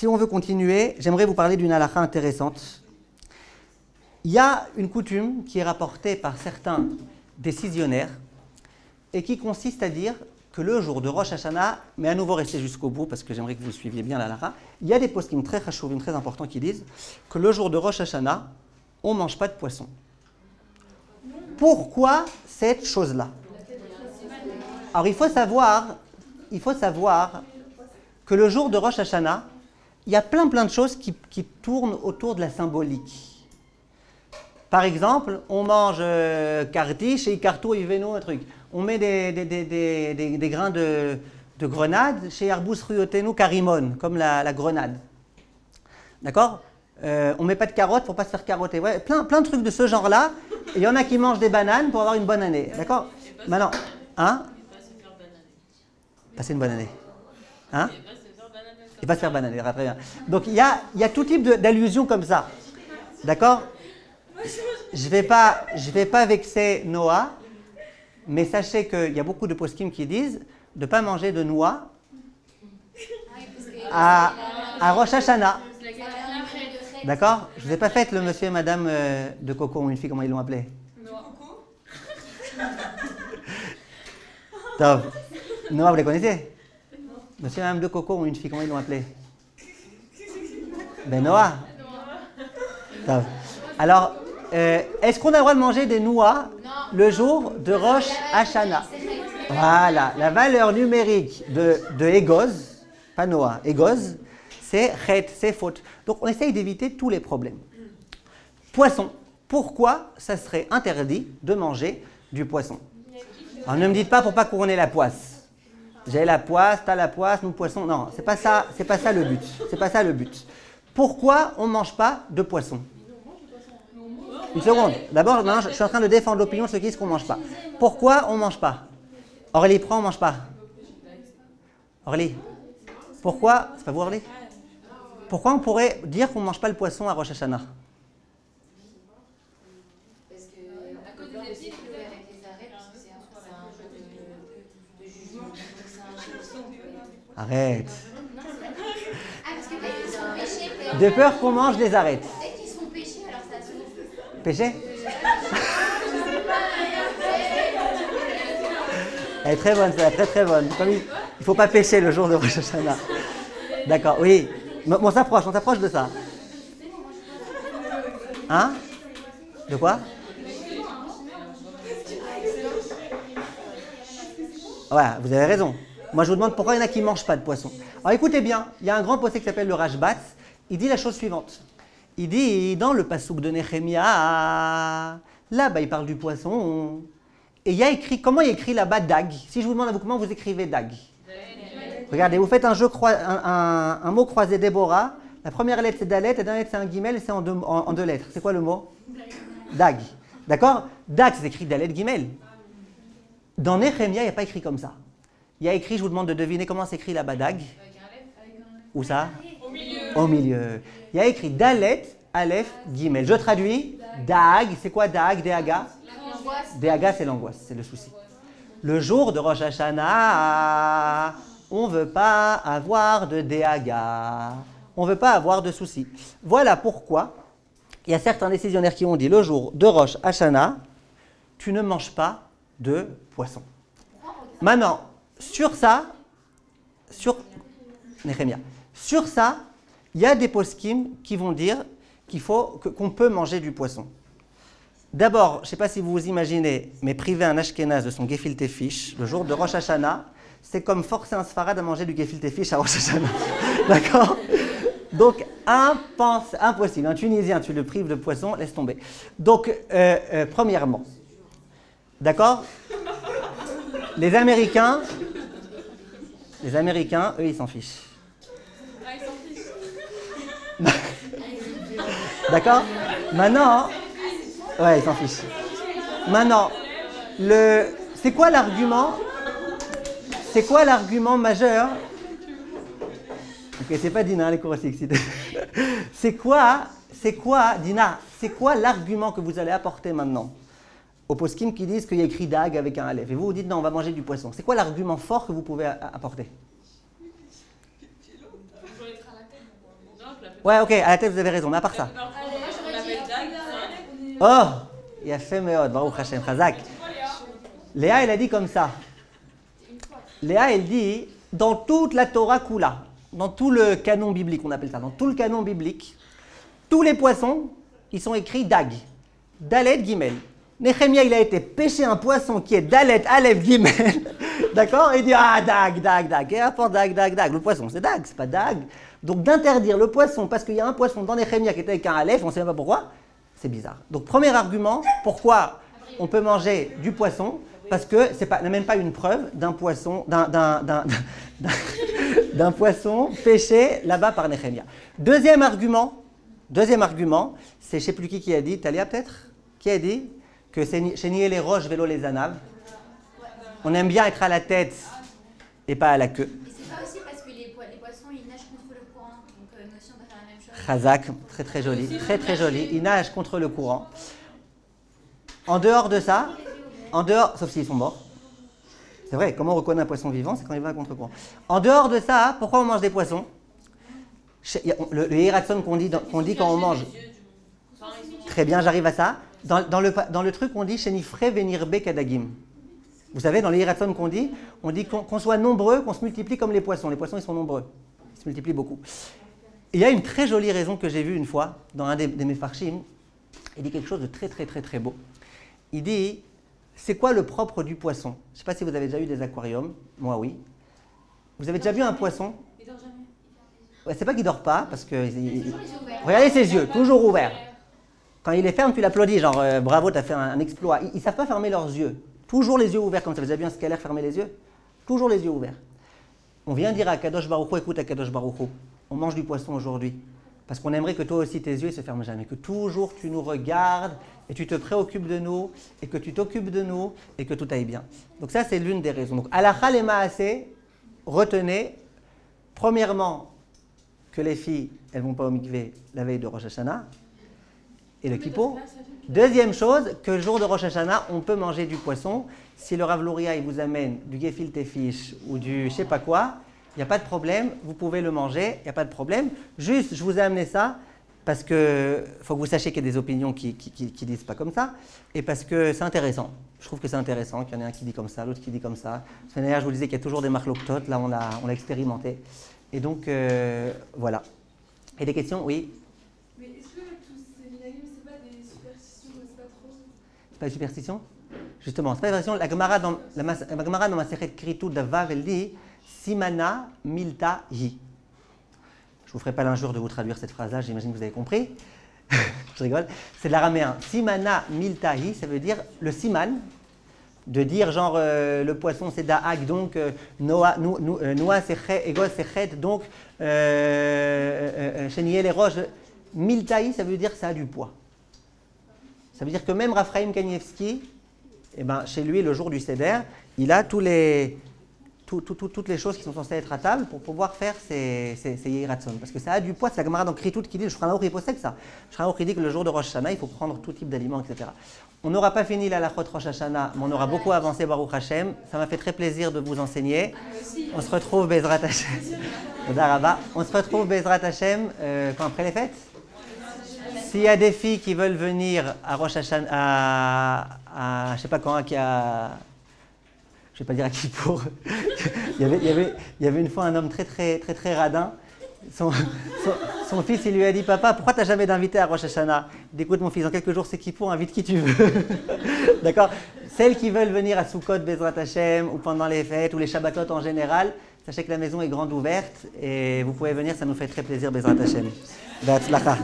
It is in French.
si on veut continuer, j'aimerais vous parler d'une halakha intéressante. Il y a une coutume qui est rapportée par certains décisionnaires et qui consiste à dire que le jour de Rosh Hashanah, mais à nouveau restez jusqu'au bout parce que j'aimerais que vous suiviez bien la halakha, il y a des poskim très chashouvim, très importants qui disent que le jour de Rosh Hashanah, on ne mange pas de poisson. Pourquoi cette chose-là? Alors il faut savoir que le jour de Rosh Hashanah, il y a plein de choses qui tournent autour de la symbolique. Par exemple, on mange kartish et ikartou iveno, un truc. On met des grains de grenade chez Arbus Ruyotenu Karimon, comme la grenade. D'accord? On ne met pas de carottes pour ne pas se faire carotter. Ouais, plein de trucs de ce genre-là. Il y en a qui mangent des bananes pour avoir une bonne année. D'accord? Maintenant, hein? Passer une bonne année. Hein? Et pas se faire bananer. Très bien. Donc il y a tout type d'allusions comme ça. D'accord? Je vais pas vexer Noah, mais sachez qu'il y a beaucoup de poskim qui disent de ne pas manger de noix à Rosh Hashanah. D'accord? Je ne vous ai pas fait le monsieur et madame de Coco ou une fille, comment ils l'ont appelé? Top. Noah, vous les connaissez? Monsieur et madame de Coco ou une fille, comment ils l'ont appelé? Ben Noah. Top. Alors, est-ce qu'on a le droit de manger des noix le jour de Rosh Hashanah? Voilà, la valeur numérique de Egoz, pas Noah, Egoz, c'est chet, c'est faute. Donc on essaye d'éviter tous les problèmes. Poisson. Pourquoi ça serait interdit de manger du poisson? Alors ne me dites pas pour pas couronner la poisse. J'ai la poisse, t'as la poisse, nous poisson. Non, c'est pas ça le but. C'est pas ça le but. Pourquoi on ne mange pas de poisson? Une seconde. D'abord, je suis en train de défendre l'opinion de ceux qui disent qu'on ne mange pas. Pourquoi on ne mange pas? Aurélie, pourquoi on ne mange pas? Aurélie, pourquoi? C'est pas vous, Aurélie? Pourquoi on pourrait dire qu'on ne mange pas le poisson à Rosh Hashanah? Parce que à côté des filles, avec les arêtes, c'est un jeu de jugement. Donc c'est un jeu aussi, on peut... Arrête. Ah, parce que peut-être qu'ils sont péchés. De peur qu'on mange des arêtes. Peut-être qu'ils sont péchés, alors ça s'ouvre. Péché? Elle est très bonne, ça, très bonne. Comme il ne faut pas pécher le jour de Rosh Hashanah. D'accord, oui. On s'approche de ça. Hein? De quoi? Ouais, vous avez raison. Moi, je vous demande pourquoi il y en a qui ne mangent pas de poisson. Alors écoutez bien, il y a un grand possé qui s'appelle le Rashbat. Il dit la chose suivante. Il dit dans le passouk de Néhémia, là-bas il parle du poisson. Et il y a écrit, comment il y a écrit là-bas dag? Si je vous demande à vous comment vous écrivez dag? Regardez, vous faites un mot croisé Déborah. La première lettre c'est dalet, la dernière lettre c'est un guimel et c'est en deux lettres. C'est quoi le mot? Dag. D'accord? Dag c'est écrit dalet guimel. Dans Néhémia il n'y a pas écrit comme ça. Il y a écrit, je vous demande de deviner comment s'écrit là-bas dag. Où ça? Au milieu. Il y a écrit dalet, aleph, gimel. Je traduis. Dag, c'est quoi dag? Déaga? Déaga, c'est l'angoisse, c'est le souci. Le jour de Rosh Hashanah, on ne veut pas avoir de déaga. On ne veut pas avoir de soucis. Voilà pourquoi il y a certains décisionnaires qui ont dit le jour de Rosh Hashanah, tu ne manges pas de poisson. Maintenant, sur ça, sur Néhémia, sur ça, il y a des poskim qui vont dire qu'on peut manger du poisson. D'abord, je ne sais pas si vous vous imaginez, mais priver un Ashkénaz de son gefilte fish le jour de Rosh Hashanah, c'est comme forcer un Sfarad à manger du gefilte fish à Rosh Hashanah. D'accord? Donc, impossible. Un Tunisien, tu le prives de poisson, laisse tomber. Donc, premièrement, d'accord? Les Américains, eux, ils s'en fichent. D'accord? Maintenant, ouais, ils s'en fichent. Maintenant, c'est quoi l'argument? C'est quoi l'argument majeur? Ok, c'est pas Dina, les cours aussi excités. C'est quoi, Dina, c'est quoi l'argument que vous allez apporter maintenant aux poskim qui disent qu'il y a écrit dag avec un aleph? Et vous dites non, on va manger du poisson. C'est quoi l'argument fort que vous pouvez apporter? Ouais, ok, à la tête, vous avez raison, mais à part ça. Oh, il a fait meod, Baruch Hashem, Chazak. Léa, elle a dit comme ça. Léa, elle dit, dans toute la Torah Kula, dans tout le canon biblique, on appelle ça, dans tout le canon biblique, tous les poissons, ils sont écrits Dag. Dalet Gimel. Néhémia, il a été pêcher un poisson qui est Dalet Aleph Gimel. D'accord? Il dit, ah, Dag, Dag, Dag. Et apporte Dag, Dag, Dag. Le poisson, c'est Dag, c'est pas Dag. Donc d'interdire le poisson, parce qu'il y a un poisson dans Néhémia qui était avec un Aleph, on ne sait même pas pourquoi, c'est bizarre. Donc premier argument, pourquoi on peut manger du poisson? Parce que ce n'est même pas une preuve d'un poisson, d'un poisson pêché là-bas par Néhémia. Deuxième argument, c'est je ne sais plus qui a dit, Talia peut-être? Qui a dit que c'est chez Nié les roches, vélo les anaves. On aime bien être à la tête et pas à la queue. Et c'est pas aussi parce que les poissons ils nagent contre le courant, donc notion de faire la même chose. Chazak, très très joli, très très joli. Ils nagent contre le courant. En dehors de ça, sauf s'ils sont morts. C'est vrai, comment on reconnaît un poisson vivant, c'est quand il va contre le courant. En dehors de ça, pourquoi on mange des poissons? Le hiratson qu'on dit quand on mange. Très bien, j'arrive à ça. Dans le truc, on dit Shenifre venir be kadagim. Vous savez, dans les hiratson qu'on dit qu'on soit nombreux, qu'on se multiplie comme les poissons. Les poissons, ils sont nombreux. Ils se multiplient beaucoup. Et il y a une très jolie raison que j'ai vue une fois dans un des Mefarshim. Il dit quelque chose de très très très très beau. Il dit, c'est quoi le propre du poisson? Je ne sais pas si vous avez déjà eu des aquariums. Moi, oui. Vous avez déjà vu un poisson? Il dort jamais. Ouais, c'est pas qu'il dort pas, parce que... Toujours les yeux ouverts. Regardez ses yeux, toujours ouverts. Quand il les ferme, tu l'applaudis, genre bravo, tu as fait un exploit. Ils ne savent pas fermer leurs yeux. Toujours les yeux ouverts, comme ça. Vous avez déjà vu un scalaire fermer les yeux? Toujours les yeux ouverts. On vient dire à Kadosh Baruch Hu, écoute à Kadosh Baruch Hu, on mange du poisson aujourd'hui. Parce qu'on aimerait que toi aussi tes yeux ne se ferment jamais, que toujours tu nous regardes et tu te préoccupes de nous et que tu t'occupes de nous et que tout aille bien. Donc ça c'est l'une des raisons. Donc halakha le maaseh, retenez premièrement que les filles elles vont pas au mikvé la veille de Rosh Hashanah et le Kippour. Deuxième chose, que le jour de Rosh Hashanah on peut manger du poisson. Si le Rav Luria il vous amène du gefilte fish ou du je sais pas quoi, il n'y a pas de problème, vous pouvez le manger, il n'y a pas de problème. Juste, je vous ai amené ça parce que faut que vous sachiez qu'il y a des opinions qui disent pas comme ça et parce que c'est intéressant. Je trouve que c'est intéressant qu'il y en ait un qui dit comme ça, l'autre qui dit comme ça. D'ailleurs, je vous disais qu'il y a toujours des marloktot, là on l'a expérimenté. Et donc, voilà. Et des questions? Oui? Mais est-ce que tous ces minagim, c'est pas des superstitions, c'est pas trop? C'est pas des superstitions? Justement, c'est pas des superstitions. La Gemara dans Masechet Kritout d'Avav, elle dit Simana milta hi. Je ne vous ferai pas l'injure de vous traduire cette phrase-là, j'imagine que vous avez compris. Je rigole. C'est de l'araméen. Simana milta hi, ça veut dire le siman, de dire genre le poisson c'est da'ag, donc noa c'est chet, ego c'est chet, donc chenille les roches. Milta hi, ça veut dire ça a du poids. Ça veut dire que même Raphaïm Kanievski, eh ben, chez lui, le jour du Seder, il a toutes les choses qui sont censées être à table pour pouvoir faire ses Yehiratson. Parce que ça a du poids, c'est la Gemara dans Kritout qui dit, le Shulchan Aruch il possède ça. Le Shulchan Aruch il dit que le jour de Rosh Hashanah, il faut prendre tout type d'aliments, etc. On n'aura pas fini la halachot Rosh Hashanah, mais on aura beaucoup avancé Baruch Hashem. Ça m'a fait très plaisir de vous enseigner. On se retrouve Bezrat Hashem. On se retrouve Bezrat Hashem quand après les fêtes. S'il y a des filles qui veulent venir à Rosh Hashanah, à je sais pas quand, je vais pas dire à qui pour. il y avait une fois un homme très radin. Son fils, il lui a dit, papa, pourquoi tu n'as jamais d'invité à Rosh Hashanah? Il dit, écoute mon fils, dans quelques jours c'est Kippour, invite qui tu veux. D'accord? Celles qui veulent venir à Sukkot, Bezrat Hashem, ou pendant les fêtes, ou les Shabbatot en général, sachez que la maison est grande ouverte et vous pouvez venir, ça nous fait très plaisir, Bezrat Hashem. Be'atzlacha.